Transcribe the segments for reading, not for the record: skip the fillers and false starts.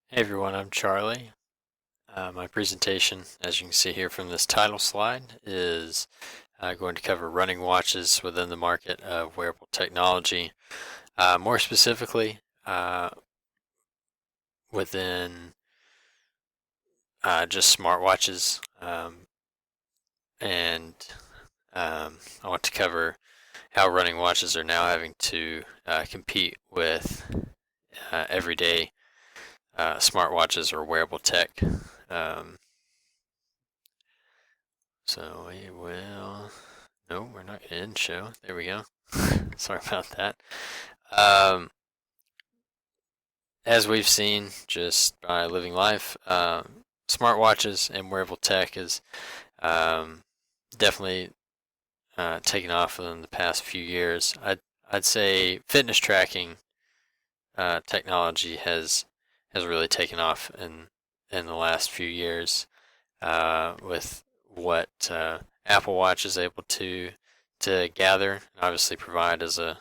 Hey everyone, I'm Charlie. My presentation, as you can see here from this title slide, is going to cover running watches within the market of wearable technology. More specifically, within just smartwatches, and I want to cover how running watches are now having to compete with everyday smartwatches or wearable tech. Um, So we will. No, we're not going to end show. There we go. Sorry about that. Um, as we've seen just by living life, smartwatches and wearable tech is um, definitely taken off in the past few years. I'd say fitness tracking technology has really taken off in the last few years with what Apple Watch is able to gather and obviously provide as a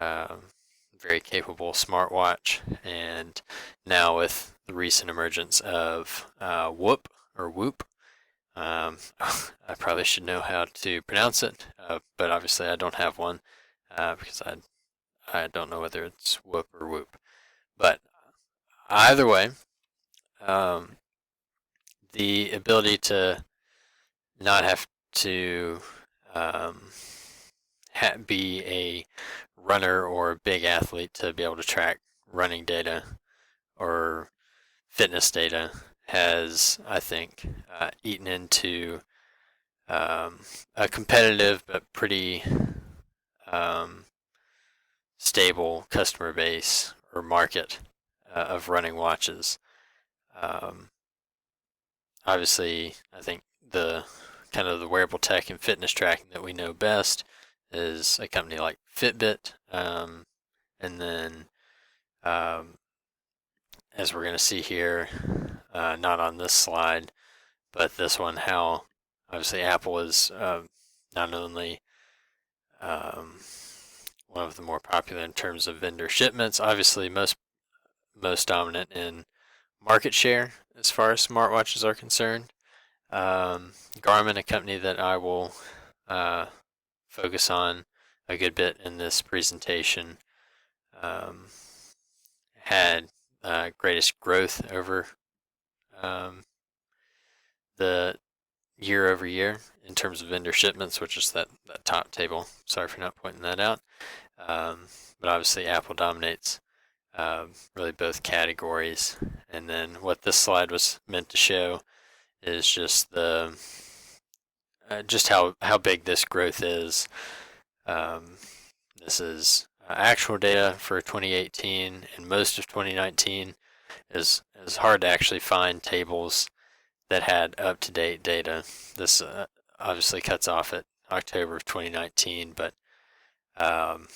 um, very capable smartwatch. And now with the recent emergence of Whoop or Whoop, I probably should know how to pronounce it, but obviously I don't have one because I don't know whether it's Whoop or Whoop. But either way, um, the ability to not have to um, be a runner or a big athlete to be able to track running data or fitness data has, I think, eaten into um, a competitive but pretty um, stable customer base or market of running watches. Um, Obviously, I think the kind of the wearable tech and fitness tracking that we know best is a company like Fitbit, and then um, as we're going to see here, not on this slide, but this one, how obviously Apple is not only um, one of the more popular in terms of vendor shipments, obviously most dominant in market share as far as smartwatches are concerned. Garmin, a company that I will uh, focus on a good bit in this presentation, um, had greatest growth over um, the year over year in terms of vendor shipments, which is that top table. Sorry for not pointing that out. But obviously, Apple dominates really both categories. And then what this slide was meant to show is just the just how big this growth is. Um, this is actual data for 2018 and most of 2019 is hard to actually find tables that had up to date data. This obviously cuts off at October of 2019, but um,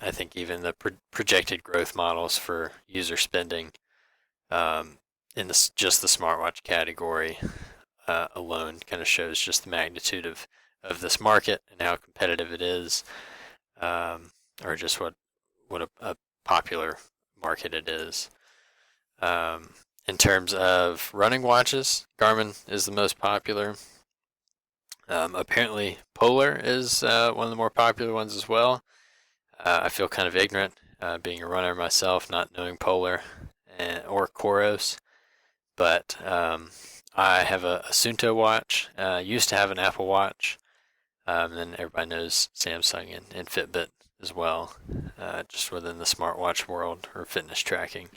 I think even the projected growth models for user spending um, in just the smartwatch category alone kind of shows just the magnitude of this market and how competitive it is, or just what a popular market it is. In terms of running watches, Garmin is the most popular. Apparently, Polar is one of the more popular ones as well. I feel kind of ignorant being a runner myself, not knowing Polar or Coros, but I have a Suunto watch. Used to have an Apple Watch. Then everybody knows Samsung and Fitbit as well, just within the smartwatch world or fitness tracking.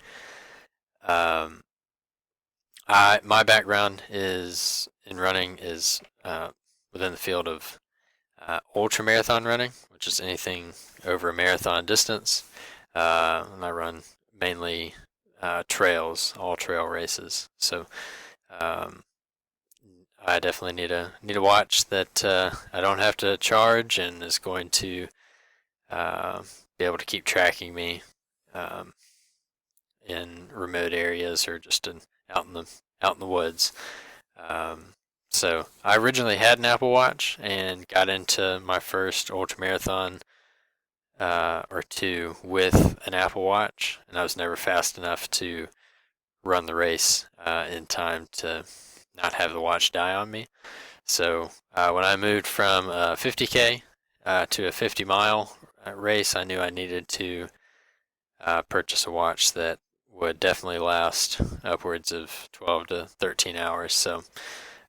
Um, my background is in running is within the field of ultra marathon running, which is anything over a marathon distance. And I run mainly trails, all trail races. So um, I definitely need a watch that I don't have to charge and is going to uh, be able to keep tracking me um, in remote areas or just out in the woods. Um, so I originally had an Apple Watch and got into my first ultra marathon or two with an Apple Watch, and I was never fast enough to run the race in time to not have the watch die on me. So when I moved from 50K to a 50-mile race, I knew I needed to purchase a watch that would definitely last upwards of 12 to 13 hours. So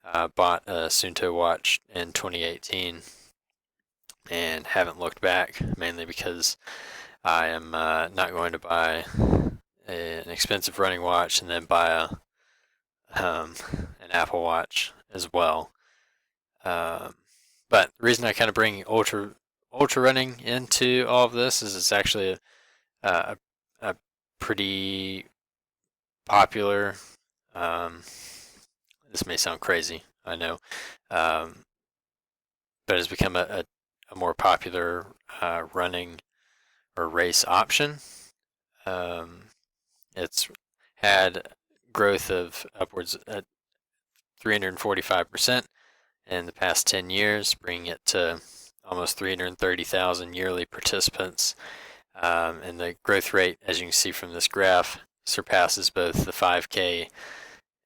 I bought a Suunto watch in 2018 and haven't looked back, mainly because I am not going to buy an expensive running watch and then buy an Apple Watch as well. But the reason I kind of bring ultra running into all of this is it's actually a pretty popular. This may sound crazy, I know, but it's become a more popular running or race option. It's had growth of upwards at 345% in the past 10 years, bringing it to almost 330,000 yearly participants. And the growth rate, as you can see from this graph, surpasses both the 5K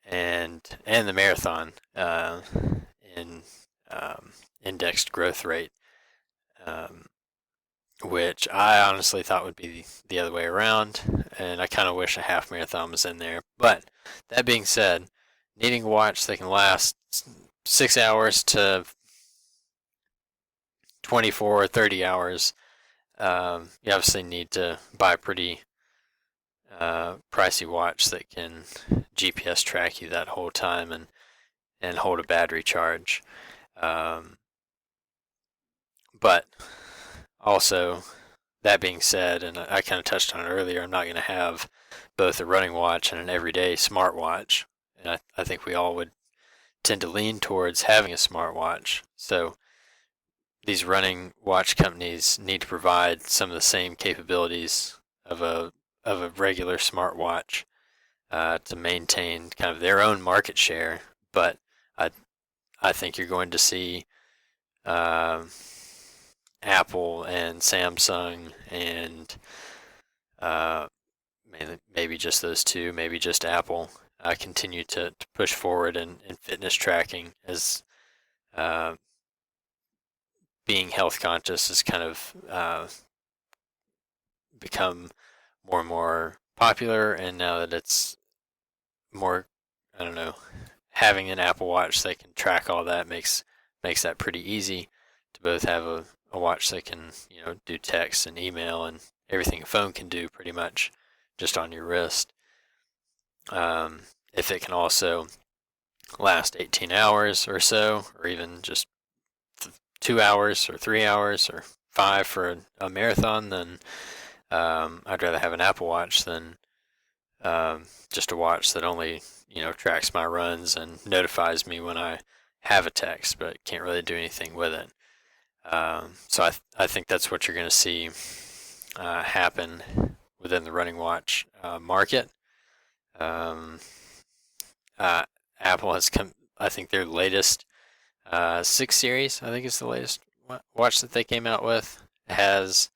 and the marathon in indexed growth rate, which I honestly thought would be the other way around, and I kind of wish a half marathon was in there. But that being said, needing a watch that can last 6 hours to 24 or 30 hours, you obviously need to buy a pretty pricey watch that can GPS track you that whole time and hold a battery charge. But also, that being said, and I kind of touched on it earlier, I'm not going to have both a running watch and an everyday smartwatch. And I think we all would tend to lean towards having a smartwatch. So these running watch companies need to provide some of the same capabilities of a regular smartwatch to maintain kind of their own market share. But I think you're going to see Apple and Samsung and maybe just those two, maybe just Apple, continue to push forward in fitness tracking as being health conscious has kind of become more and more popular. And now that it's more, I don't know, having an Apple Watch that can track all that makes that pretty easy to both have a watch that can, do text and email and everything a phone can do pretty much just on your wrist. If it can also last 18 hours or so, or even just 2 hours or 3 hours or 5 for a marathon, then I'd rather have an Apple Watch than just a watch that only tracks my runs and notifies me when I have a text, but can't really do anything with it. So I think that's what you're going to see happen within the running watch market. Apple has come, I think their latest 6 series, I think is the latest watch that they came out with, has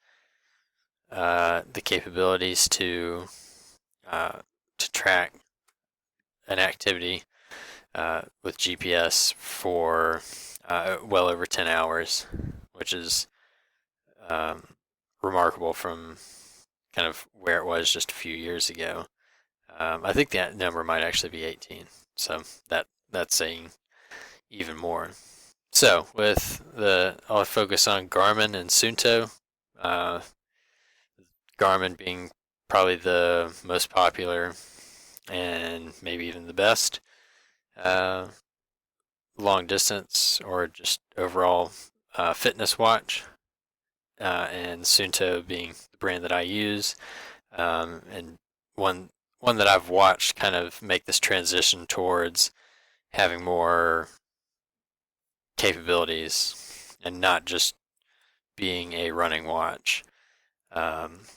the capabilities to track an activity with GPS for well over 10 hours, which is remarkable from kind of where it was just a few years ago. I think that number might actually be 18, so that's saying even more. So I'll focus on Garmin and Suunto. Garmin being probably the most popular and maybe even the best long distance or just overall fitness watch, and Suunto being the brand that I use, and one that I've watched kind of make this transition towards having more capabilities and not just being a running watch.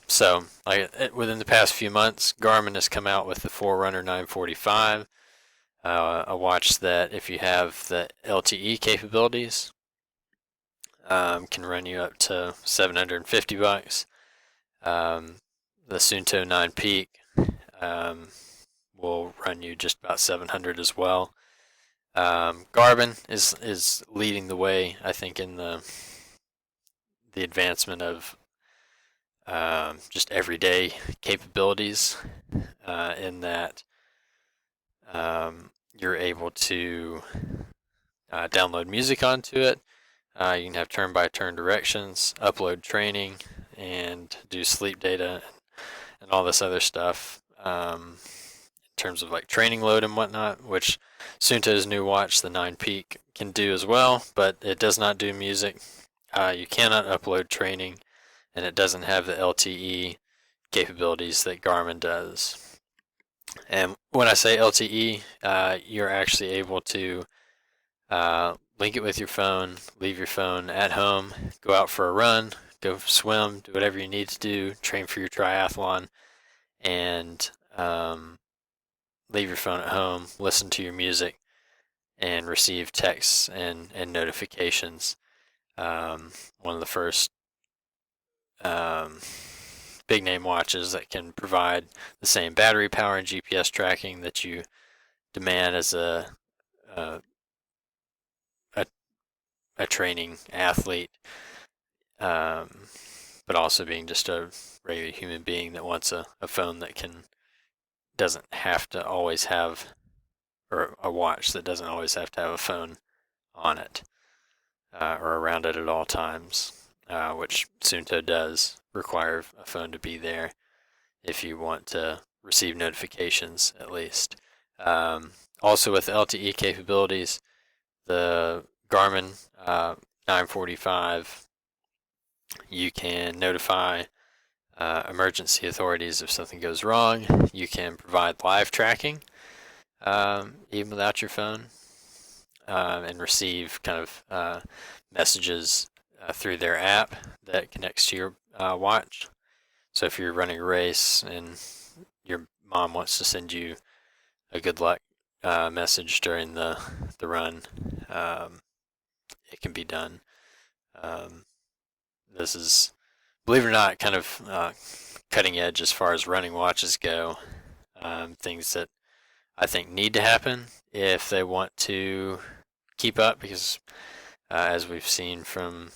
So within the past few months, Garmin has come out with the Forerunner 945, a watch that, if you have the LTE capabilities, can run you up to $750. The Suunto 9 Peak will will run you just about 700 as well. Garmin is leading the way, I think, in the advancement of just everyday capabilities, in that you're able to download music onto it. You can have turn-by-turn directions, upload training, and do sleep data and all this other stuff, in terms of like training load and whatnot, which Suunto's new watch, the 9 Peak, can do as well, but it does not do music. You cannot upload training, and it doesn't have the LTE capabilities that Garmin does. And when I say LTE, you're actually able to link it with your phone, leave your phone at home, go out for a run, go swim, do whatever you need to do, train for your triathlon, and leave your phone at home, listen to your music, and receive texts and notifications. One of the first big name watches that can provide the same battery power and GPS tracking that you demand as a training athlete, but also being just a regular human being that wants a phone that doesn't have to always have, or a watch that doesn't always have to have a phone on it, or around it at all times, which Suunto does require a phone to be there if you want to receive notifications, at least. Also with LTE capabilities, the Garmin 945, you can notify emergency authorities if something goes wrong. You can provide live tracking, even without your phone, and receive kind of messages through their app that connects to your watch. So if you're running a race and your mom wants to send you a good luck message during the run, it can be done. This is, believe it or not, kind of cutting edge as far as running watches go. Things that I think need to happen if they want to keep up, because as we've seen from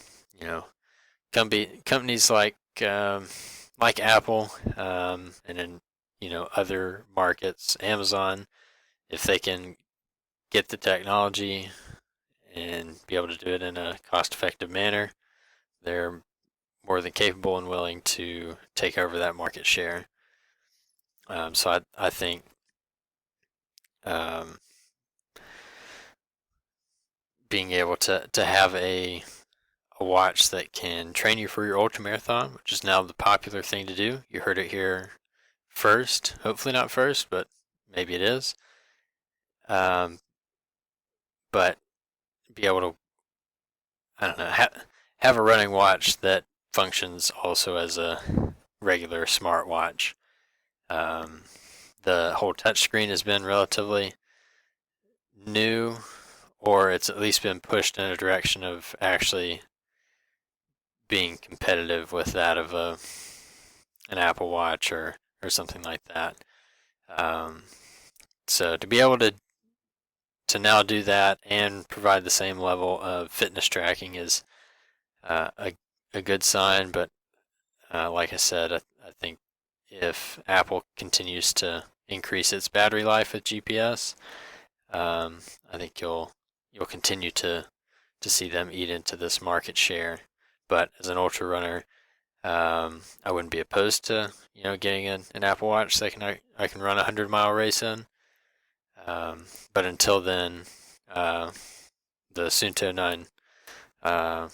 companies like Apple, and in other markets, Amazon, if they can get the technology and be able to do it in a cost-effective manner, they're more than capable and willing to take over that market share. So I think being able to have a watch that can train you for your ultramarathon, which is now the popular thing to do. You heard it here first. Hopefully not first, but maybe it is. But be able to, I don't know, have a running watch that functions also as a regular smartwatch. The whole touchscreen has been relatively new, or it's at least been pushed in a direction of actually being competitive with that of an Apple Watch or something like that. So to be able to now do that and provide the same level of fitness tracking is a good sign. But like I said, I think if Apple continues to increase its battery life with GPS, I think you'll continue to see them eat into this market share. But as an ultra runner, I wouldn't be opposed to getting an Apple Watch that I can run a 100-mile race in. But until then, the Suunto 9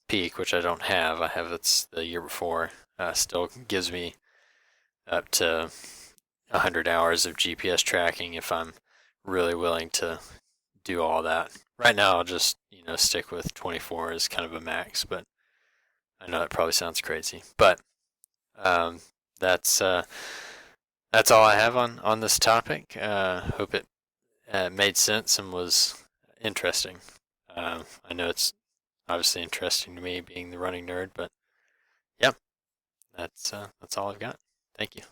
Peak, which I don't have, I have it's the year before, still gives me up to 100 hours of GPS tracking if I'm really willing to do all that. Right now, I'll just stick with 24 as kind of a max, but I know that probably sounds crazy. But that's all I have on this topic. Hope it made sense and was interesting. I know it's obviously interesting to me, being the running nerd, but yeah, that's all I've got. Thank you.